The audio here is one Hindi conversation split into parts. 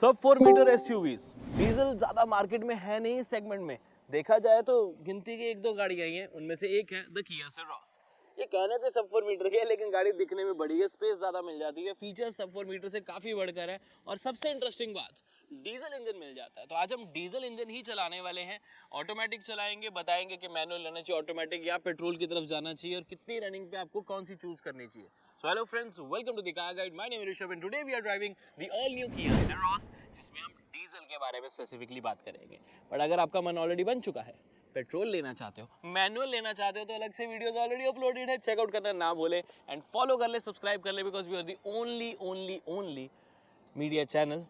सब 4 मीटर एसयूवीज डीजल ज्यादा मार्केट में है नहीं। इस सेगमेंट में देखा जाए तो गिनती की 1-2 गाड़ी आई हैं, उनमें से एक है द किया सेरोस। ये कहने पे सब 4 मीटर की है, लेकिन गाड़ी दिखने में बड़ी है, स्पेस ज्यादा मिल जाती है, फीचर्स सब 4 मीटर से काफी बढ़कर है, और सबसे इंटरेस्टिंग बात, डीजल इंजन मिल जाता है। तो आज हम डीजल इंजन ही चलाने वाले हैं, ऑटोमेटिक चलाएंगे, बताएंगे कि मैनुअल लेना चाहिए, ऑटोमेटिक या पेट्रोल की तरफ जाना चाहिए, और कितनी रनिंग पे आपको कौन सी चूज करनी चाहिए। So hello friends, welcome to the Car Guide. My name is Rishabh and today we are driving the all new Kia Ceros, जिसमें हम डीजल के बारे में स्पेसिफिकली बात करेंगे। बट अगर आपका मन ऑलरेडी बन चुका है, पेट्रोल लेना चाहते हो, मैनुअल लेना चाहते हो, तो अलग से वीडियोस ऑलरेडी अपलोडेड है, चेकआउट करना ना भूले एंड फॉलो कर ले, सब्सक्राइब कर ले, because we are the only media channel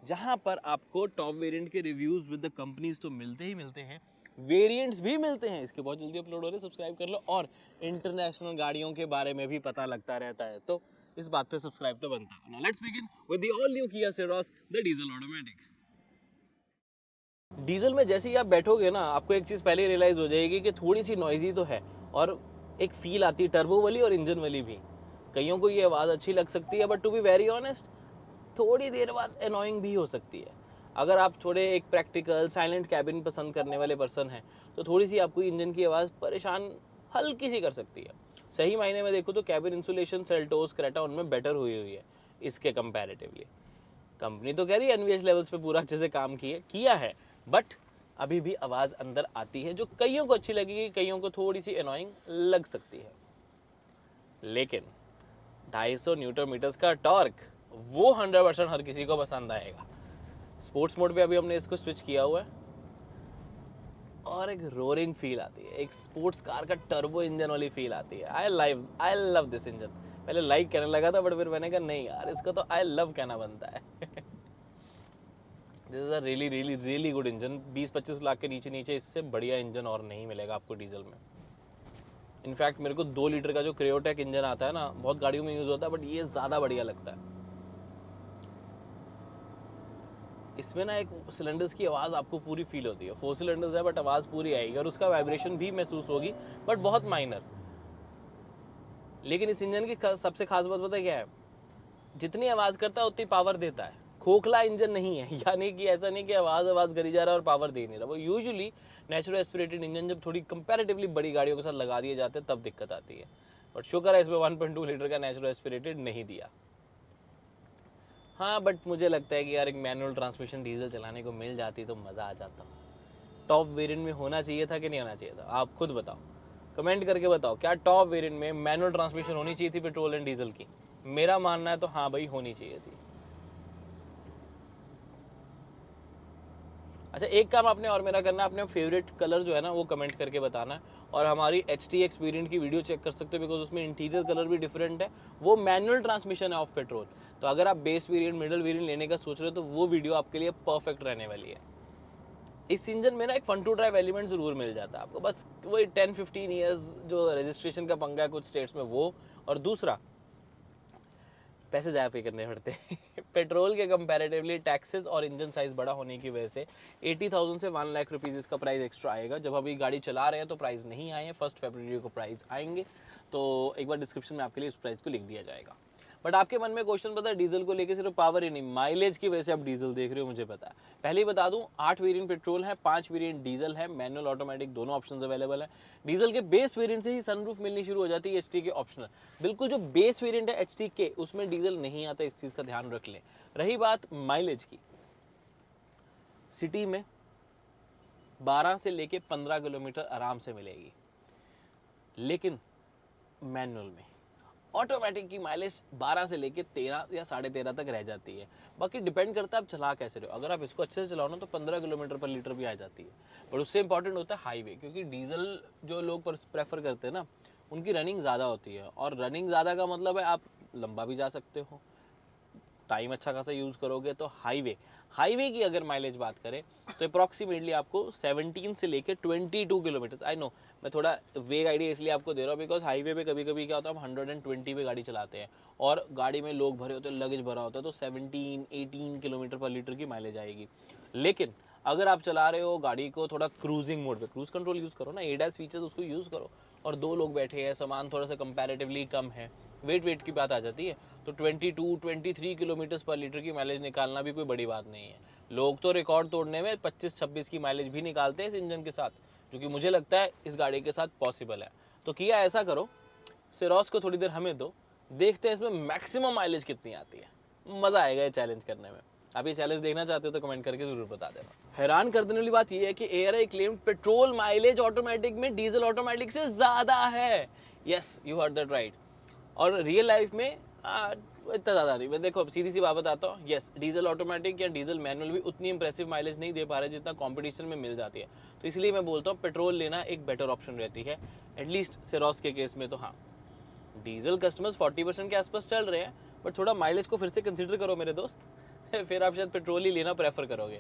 जहां पर आपको टॉप वेरिएंट के रिव्यूज विद द कंपनीज तो मिलते ही मिलते हैं, वेरिएंट्स भी मिलते हैं, इसके बहुत जल्दी अपलोड हो रहे हैं, सब्सक्राइब कर लो, और इंटरनेशनल गाड़ियों के बारे में भी पता लगता रहता है, तो इस बात पे सब्सक्राइब तो बनता है। Now let's begin with the all new किया सेरोस, द डीजल ऑटोमेटिक। डीजल में जैसे ही आप बैठोगे ना, आपको एक चीज़ पहले रियलाइज़ हो जाएगी कि थोड़ी सी नॉइजी तो है, और एक फील आती है टर्बो वाली और इंजन वाली भी। कईयों को ये आवाज़ अच्छी लग सकती है, but to be very honest थोड़ी देर बाद एनोइंग भी हो सकती है। अगर आप थोड़े एक प्रैक्टिकल साइलेंट कैबिन पसंद करने वाले पर्सन हैं, तो थोड़ी सी आपको इंजन की आवाज़ परेशान हल्की सी कर सकती है। सही मायने में देखो तो कैबिन इंसुलेशन सेल्टोस क्रेटा उनमें बेटर हुई है इसके कंपैरेटिवली। कंपनी तो कह रही है एनवीएच लेवल्स पे पूरा अच्छे से काम किया है, बट अभी भी आवाज़ अंदर आती है, जो कईयों को अच्छी लगेगी, कईयों को थोड़ी सी एनोइंग लग सकती है। लेकिन 250 न्यूटन मीटर्स का टॉर्क, वो 100% हर किसी को पसंद आएगा। स्पोर्ट्स मोड पे अभी हमने इसको स्विच किया हुआ है, और एक रोरिंग फील आती है, एक स्पोर्ट्स कार का टर्बो इंजन वाली फील आती है। I love this engine. पहले लाइक कहने लगा था, बट फिर मैंने कहा नहीं यार, इसको तो आई लव कहना बनता है। This is a really good engine. 20-25 lakh के नीचे इससे बढ़िया इंजन और नहीं मिलेगा आपको डीजल में। इनफैक्ट मेरे को 2 लीटर का जो क्रियोटेक इंजन आता है ना, बहुत गाड़ियों में यूज होता है, बट ये ज़्यादा बढ़िया लगता है। इसमें ना एक सिलेंडर्स की आवाज़ आपको पूरी फील होती है। 4 सिलेंडर्स है, बट आवाज़ पूरी आएगी, और उसका वाइब्रेशन भी महसूस होगी, बट बहुत माइनर। लेकिन इस इंजन की सबसे खास बात पता है क्या है? जितनी आवाज़ करता है उतनी पावर देता है। खोखला इंजन नहीं है, यानी कि ऐसा नहीं कि आवाज़ करी जा रहा है और पावर दे नहीं रहा। वो यूजुअली नेचुरल एस्पिरेटेड इंजन जब थोड़ी कंपैरेटिवली बड़ी गाड़ियों के साथ लगा दिए जाते हैं, तब दिक्कत आती है। बट शुक्र है इसमें 1.2 लीटर का नेचुरल एस्पिरेटेड नहीं दिया। हाँ, बट मुझे लगता है कि यार एक मैनुअल ट्रांसमिशन डीजल चलाने को मिल जाती तो मज़ा आ जाता। टॉप वेरिएंट में होना चाहिए था कि नहीं होना चाहिए था? आप खुद बताओ, कमेंट करके बताओ। क्या टॉप वेरिएंट में मैनुअल ट्रांसमिशन होनी चाहिए थी पेट्रोल एंड डीजल की? मेरा मानना है तो हाँ भाई, होनी चाहिए थी। अच्छा, एक काम आपने और मेरा करना है, अपने फेवरेट कलर जो है ना वो कमेंट करके बताना है, और हमारी HT वेरिएंट की वीडियो चेक कर सकते हो, बिकॉज उसमें इंटीरियर कलर भी डिफरेंट है। वो मैनुअल ट्रांसमिशन है ऑफ पेट्रोल। तो अगर आप बेस वेरिएंट, मिडिल वेरिएंट लेने का सोच रहे हो, तो वो वीडियो आपके लिए परफेक्ट रहने वाली है। इस इंजन में ना एक फन टू ड्राइव एलिमेंट जरूर मिल जाता है आपको, बस वही 10-15 ईयर्स जो रजिस्ट्रेशन का पंगा है कुछ स्टेट्स में, वो, और दूसरा पैसे ज़्यादा पे करने पड़ते हैं। पेट्रोल के कंपैरेटिवली टैक्सेस और इंजन साइज़ बड़ा होने की वजह से 80,000 से 1 लाख रुपीज़ इसका प्राइस एक्स्ट्रा आएगा। जब अभी गाड़ी चला रहे हैं तो प्राइस नहीं आए हैं, 1 फरवरी को प्राइस आएंगे, तो एक बार डिस्क्रिप्शन में आपके लिए उस प्राइस को लिख दिया जाएगा। बट आपके मन में क्वेश्चन पता है, डीजल को लेकर सिर्फ पावर ही नहीं, माइलेज की वजह से आप डीजल देख रहे हो, मुझे पता है। पहले ही बता दूं, 8 वेरिएंट पेट्रोल है, 5 वेरिएंट डीजल है, मैनुअल ऑटोमेटिक दोनों ऑप्शंस अवेलेबल है। डीजल के बेस वेरिएंट से ही सनरूफ मिलनी शुरू हो जाती है, HT के ऑप्शनल। बिल्कुल जो बेस वेरिएंट है HT के, उसमें डीजल नहीं आता, इस चीज़ का ध्यान रख लें। रही बात माइलेज की, सिटी में 12 से लेके 15 किलोमीटर आराम से मिलेगी, लेकिन मैनुअल में ऑटोमेटिक की माइलेज 12 से लेके 13 या 13.5 तक रह जाती है। बाकी डिपेंड करता है आप चला कैसे रहे हो। अगर आप इसको अच्छे से चलाओ ना, तो 15 किलोमीटर पर लीटर भी आ जाती है। पर उससे इंपॉर्टेंट होता है हाईवे, क्योंकि डीजल जो लोग प्रेफर करते हैं ना, उनकी रनिंग ज़्यादा होती है, और रनिंग ज़्यादा का मतलब है आप लंबा भी जा सकते हो, टाइम अच्छा खासा यूज़ करोगे। तो हाईवे की अगर माइलेज बात करें, तो अप्रॉक्सीमेटली आपको 17 से लेकर 22 किलोमीटर। आई नो मैं थोड़ा वेग आइडिया इसलिए आपको दे रहा हूँ, बिकॉज हाईवे पे कभी कभी क्या होता है, हम 120 पे गाड़ी चलाते हैं, और गाड़ी में लोग भरे होते हैं, लगेज भरा होता है, तो 17-18 किलोमीटर पर लीटर की माइलेज आएगी। लेकिन अगर आप चला रहे हो गाड़ी को थोड़ा क्रूजिंग मोड पे, क्रूज कंट्रोल यूज़ करो ना, ADAS फीचर्स उसको यूज़ करो, और 2 लोग बैठे हैं, सामान थोड़ा सा कंपैरेटिवली कम है, वेट की बात आ जाती है, तो 22-23 किलोमीटर पर लीटर की माइलेज निकालना भी कोई बड़ी बात नहीं है। लोग तो रिकॉर्ड तोड़ने में 25-26 की माइलेज भी निकालते हैं इस इंजन के साथ, जो कि मुझे लगता है इस गाड़ी के साथ पॉसिबल है। तो किया ऐसा करो, सिरोस को थोड़ी देर हमें दो, देखते हैं इसमें मैक्सिमम माइलेज कितनी आती है। मज़ा आएगा ये चैलेंज करने में। आप ये चैलेंज देखना चाहते हो तो कमेंट करके जरूर बता देना। हैरान कर देने वाली बात यह है कि ARI claim petrol mileage automatic में डीजल ऑटोमेटिक से ज़्यादा है। Yes, you heard that right. और रियल लाइफ में इतना ज़्यादा नहीं। मैं देखो सीधी सी बात बताता हूँ, यस डीजल ऑटोमेटिक या डीजल मैनुअल भी उतनी इंप्रेसिव माइलेज नहीं दे पा रहे जितना कंपटीशन में मिल जाती है। तो इसलिए मैं बोलता हूँ पेट्रोल लेना एक बेटर ऑप्शन रहती है, एटलीस्ट सिरोस के केस में। तो हाँ, डीजल कस्टमर्स 40% के आसपास चल रहे हैं, बट थोड़ा माइलेज को फिर से कंसिडर करो मेरे दोस्त, फिर आप शायद पेट्रोल ही लेना प्रेफर करोगे।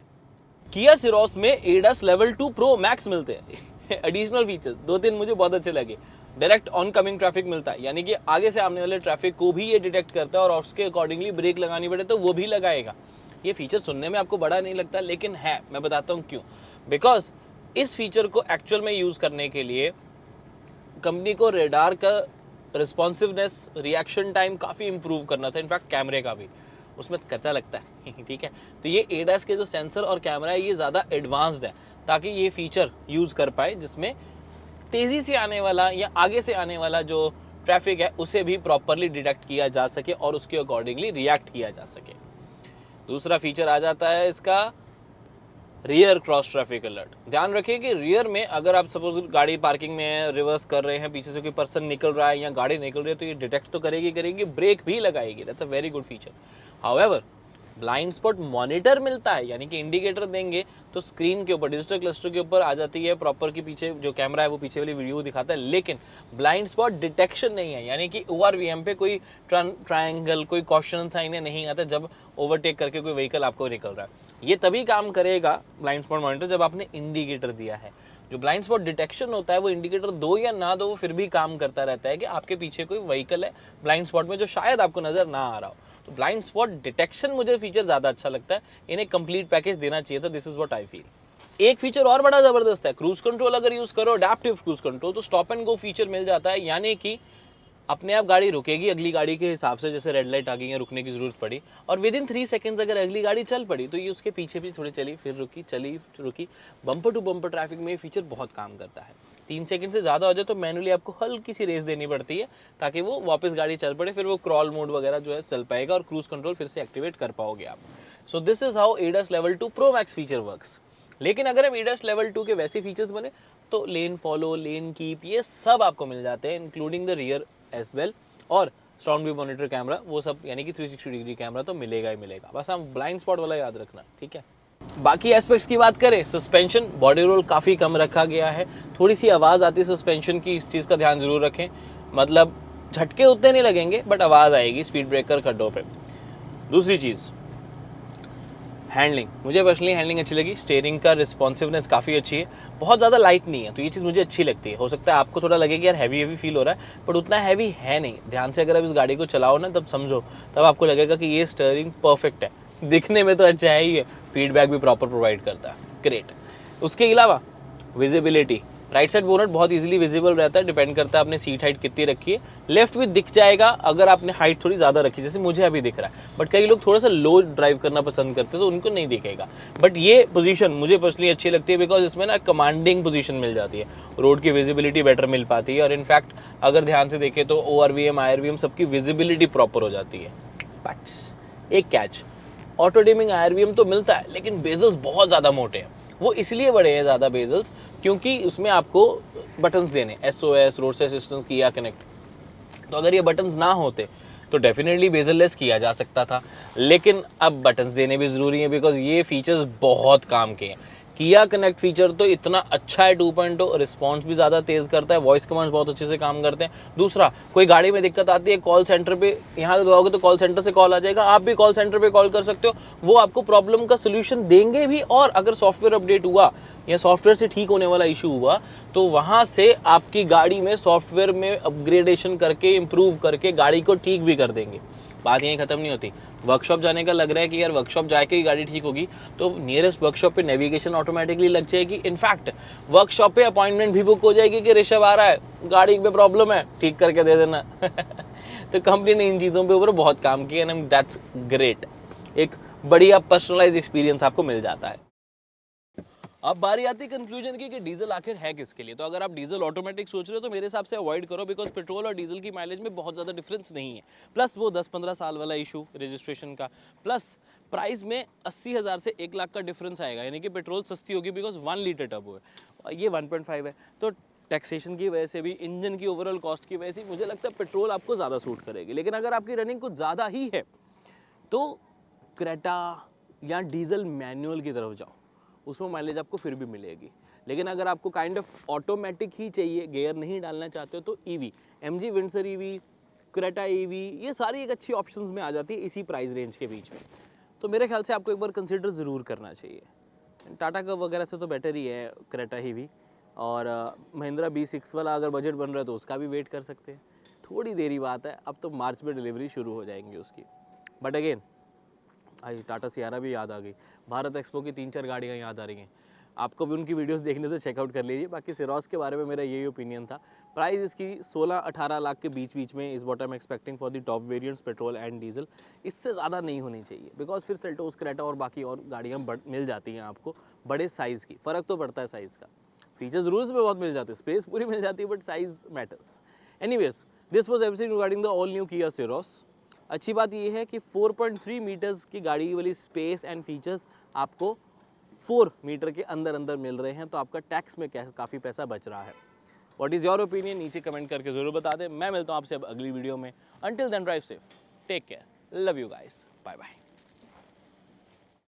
किया सिरोस में ADAS लेवल 2 प्रो मैक्स मिलते हैं। एडिशनल फीचर्स 2-3 मुझे बहुत अच्छे लगे। डायरेक्ट ऑन कमिंग ट्रैफिक मिलता है, यानी कि आगे से आने वाले ट्रैफिक को भी ये डिटेक्ट करता है और उसके अकॉर्डिंगली ब्रेक लगानी पड़े तो वो भी लगाएगा। ये फीचर सुनने में आपको बड़ा नहीं लगता, लेकिन है। मैं बताता हूँ क्यों। बिकॉज इस फीचर को एक्चुअल में यूज़ करने के लिए कंपनी को रेडार का रिस्पॉन्सिवनेस, रिएक्शन टाइम काफ़ी इंप्रूव करना था, इनफैक्ट कैमरे का भी, उसमें खर्चा लगता है। ठीक है, तो ये ADAS के जो सेंसर और कैमरा है ये ज़्यादा एडवांस्ड है, ताकि ये फीचर यूज़ कर पाए जिसमें तेज़ी से आने वाला या आगे से आने वाला जो ट्रैफिक है उसे भी प्रॉपरली डिटेक्ट किया जा सके और उसके अकॉर्डिंगली रिएक्ट किया जा सके। दूसरा फीचर आ जाता है इसका रियर क्रॉस ट्रैफिक अलर्ट। ध्यान रखिए कि रियर में अगर आप सपोज गाड़ी पार्किंग में है, रिवर्स कर रहे हैं, पीछे से कोई पर्सन निकल रहा है या गाड़ी निकल रही है, तो ये डिटेक्ट तो करेगी, ब्रेक भी लगाएगी। That's a very good feature. However blind spot monitor मिलता है, यानी कि इंडिकेटर देंगे तो स्क्रीन के ऊपर, डिजिटल क्लस्टर के ऊपर आ जाती है प्रॉपर, की पीछे जो कैमरा है वो पीछे वाली वीडियो दिखाता है, लेकिन ब्लाइंड स्पॉट डिटेक्शन नहीं है। यानी कि ORVM पे कोई ट्रायंगल, कोई कॉशन साइन नहीं आता जब ओवरटेक करके कोई व्हीकल आपको निकल रहा है। ये तभी काम करेगा ब्लाइंड स्पॉट मॉनिटर जब आपने इंडिकेटर दिया है। जो ब्लाइंड स्पॉट डिटेक्शन होता है वो इंडिकेटर दो या ना दो, वो फिर भी काम करता रहता है कि आपके पीछे कोई व्हीकल है ब्लाइंड स्पॉट में जो शायद आपको नजर ना आ रहा हो। तो ब्लाइंड स्पॉट डिटेक्शन मुझे फीचर ज़्यादा अच्छा लगता है, इन्हें कंप्लीट पैकेज देना चाहिए था। This is what I feel. एक फीचर और बड़ा ज़बरदस्त है, क्रूज कंट्रोल अगर यूज़ करो, अडैप्टिव क्रूज कंट्रोल, तो स्टॉप एंड गो फीचर मिल जाता है। यानी कि अपने आप गाड़ी रुकेगी अगली गाड़ी के हिसाब से, जैसे रेड लाइट आ गई है, रुकने की जरूरत पड़ी, और विद इन 3 सेकंड्स अगर अगली गाड़ी चल पड़ी तो ये उसके पीछे भी थोड़ी चली, फिर रुकी, चली, रुकी। बम्पर टू बम्पर ट्रैफिक में ये फीचर बहुत काम करता है। 3 सेकंड से ज़्यादा हो जाए तो मैनुअली आपको हल्की सी रेस देनी पड़ती है ताकि वो वापस गाड़ी चल पड़े, फिर वो क्रॉल मोड वगैरह जो है चल पाएगा और क्रूज कंट्रोल फिर से एक्टिवेट कर पाओगे आप। So this is how ADAS level 2 pro max feature works. लेकिन अगर हम ADAS लेवल 2 के वैसे फीचर्स बने तो लेन फॉलो, लेन कीप, ये सब आपको मिल जाते हैं, including the rear as well, और साउंड व्यू मॉनिटर कैमरा, वो सब, यानी कि 360 डिग्री कैमरा तो मिलेगा ही मिलेगा। बस हम ब्लाइंड स्पॉट वाला याद रखना, ठीक है। बाकी एस्पेक्ट्स की बात करें, सस्पेंशन, बॉडी रोल काफ़ी कम रखा गया है, थोड़ी सी आवाज़ आती है सस्पेंशन की, इस चीज़ का ध्यान जरूर रखें। मतलब झटके उतने नहीं लगेंगे बट आवाज़ आएगी स्पीड ब्रेकर खड्डों पे। दूसरी चीज़ हैंडलिंग, मुझे पर्सनली हैंडलिंग अच्छी लगी। स्टीयरिंग का रिस्पॉन्सिवनेस काफ़ी अच्छी है, बहुत ज़्यादा लाइट नहीं है, तो ये चीज़ मुझे अच्छी लगती है। हो सकता है आपको थोड़ा लगे कि यार हैवी फील हो रहा है, बट उतना हैवी है नहीं। ध्यान से अगर आप इस गाड़ी को चलाओ ना, तब समझो, तब आपको लगेगा कि ये स्टीयरिंग परफेक्ट है। दिखने में तो अच्छा है ही है, फीडबैक भी प्रॉपर प्रोवाइड करता है, ग्रेट। उसके अलावा विजिबिलिटी, राइट साइड बोनट बहुत इजीली विजिबल रहता है, डिपेंड करता है आपने सीट हाइट कितनी रखी है। लेफ्ट भी दिख जाएगा अगर आपने हाइट थोड़ी ज़्यादा रखी, जैसे मुझे अभी दिख रहा है, बट कई लोग थोड़ा सा लो ड्राइव करना पसंद करते हैं तो उनको नहीं दिखेगा। बट ये पोजीशन मुझे पर्सनली अच्छी लगती है, बिकॉज इसमें ना कमांडिंग पोजीशन मिल जाती है, रोड की विजिबिलिटी बेटर मिल पाती है, और इनफैक्ट अगर ध्यान से देखें तो ORVM, IRVM सबकी विजिबिलिटी प्रॉपर हो जाती है। बट एक कैच, ऑटो डिमिंग IRVM तो मिलता है, लेकिन बेजल्स बहुत ज़्यादा मोटे हैं। वो इसलिए बड़े हैं ज़्यादा बेजल्स क्योंकि उसमें आपको बटन्स देने, SOS, रोड से असिस्टेंस, किया कनेक्ट। तो अगर ये बटन्स ना होते तो डेफिनेटली बेजल लेस किया जा सकता था, लेकिन अब बटन्स देने भी ज़रूरी है, बिकॉज ये फीचर्स बहुत काम के हैं। किया कनेक्ट फीचर तो इतना अच्छा है 2.0, रिस्पॉन्स भी ज़्यादा तेज़ करता है, वॉइस कमांड्स बहुत अच्छे से काम करते हैं। दूसरा, कोई गाड़ी में दिक्कत आती है, कॉल सेंटर पे यहाँ दबाओगे तो कॉल सेंटर से कॉल आ जाएगा, आप भी कॉल सेंटर पे कॉल कर सकते हो, वो आपको प्रॉब्लम का सोल्यूशन देंगे भी। और अगर सॉफ्टवेयर अपडेट हुआ या सॉफ्टवेयर से ठीक होने वाला इशू हुआ तो वहाँ से आपकी गाड़ी में सॉफ्टवेयर में अपग्रेडेशन करके, इम्प्रूव करके गाड़ी को ठीक भी कर देंगे। बात यहीं ख़त्म नहीं होती, वर्कशॉप जाने का लग रहा है कि यार वर्कशॉप जाके ही गाड़ी ठीक होगी, तो नियरेस्ट वर्कशॉप पे नेविगेशन ऑटोमेटिकली लग जाएगी। इनफैक्ट वर्कशॉप पे अपॉइंटमेंट भी बुक हो जाएगी कि ऋषभ आ रहा है, गाड़ी में प्रॉब्लम है, ठीक करके दे देना। तो कंपनी ने इन चीज़ों पे ऊपर बहुत काम किया एंड दैट्स ग्रेट। एक बढ़िया पर्सनलाइज एक्सपीरियंस आपको मिल जाता है। अब बारी आती है कंक्लूजन की कि डीजल आखिर है किसके लिए। तो अगर आप डीजल ऑटोमेटिक सोच रहे हो तो मेरे हिसाब से अवॉइड करो, बिकॉज पेट्रोल और डीजल की माइलेज में बहुत ज़्यादा डिफरेंस नहीं है। प्लस वो 10-15 साल वाला इशू रजिस्ट्रेशन का, प्लस प्राइस में 80,000 से 1 लाख का डिफरेंस आएगा, यानी कि पेट्रोल सस्ती होगी बिकॉज 1 लीटर टर्बो है और ये 1.5 है। तो टैक्सेशन की वजह से भी, इंजन की ओवरऑल कॉस्ट की वजह से मुझे लगता है पेट्रोल आपको ज़्यादा सूट करेगी। लेकिन अगर आपकी रनिंग कुछ ज़्यादा ही है तो क्रेटा या डीजल मैनुअल की तरफ जाओ, उसमें माइलेज आपको फिर भी मिलेगी। लेकिन अगर आपको काइंड ऑफ ऑटोमेटिक ही चाहिए, गियर नहीं डालना चाहते हो, तो EV, MG Windsor EV, Creta EV, ये सारी एक अच्छी ऑप्शंस में आ जाती है इसी प्राइस रेंज के बीच में। तो मेरे ख्याल से आपको एक बार कंसिडर ज़रूर करना चाहिए। टाटा का वगैरह से तो बेटर ही है क्रेटा ईवी, और महिंद्रा B6 वाला अगर बजट बन रहा है तो उसका भी वेट कर सकते हैं। थोड़ी देरी बात है, अब तो मार्च में डिलीवरी शुरू हो जाएंगी उसकी। But again I Tata Sierra भी याद आ गई, भारत एक्सपो की 3-4 गाड़ियाँ याद आ रही हैं। आपको भी उनकी वीडियोस देखने तो चेकआउट कर लीजिए। बाकी सिरोस के बारे में मेरा यही ओपिनियन था। प्राइस इसकी 16-18 लाख के बीच बीच में इस what I am expecting for the top variants petrol and diesel. इससे ज़्यादा नहीं होनी चाहिए, बिकॉज फिर सेल्टोस, क्रेटा और बाकी और गाड़ियाँ मिल जाती हैं आपको बड़े साइज़ की। फ़र्क तो पड़ता है साइज़ का, फीचर्स जरूर इसमें बहुत मिल जाते हैं, स्पेस पूरी मिल जाती है, but size matters. Anyways, this was everything regarding the all new किया सिरोस। अच्छी बात यह है कि 4.3 मीटर्स की गाड़ी वाली स्पेस एंड फीचर्स आपको 4 मीटर के अंदर अंदर मिल रहे हैं, तो आपका टैक्स में काफ़ी पैसा बच रहा है। व्हाट इज़ योर ओपिनियन, नीचे कमेंट करके ज़रूर बता दें। मैं मिलता हूँ आपसे अब अगली वीडियो में। Until then drive safe, take care, love you guys, bye bye.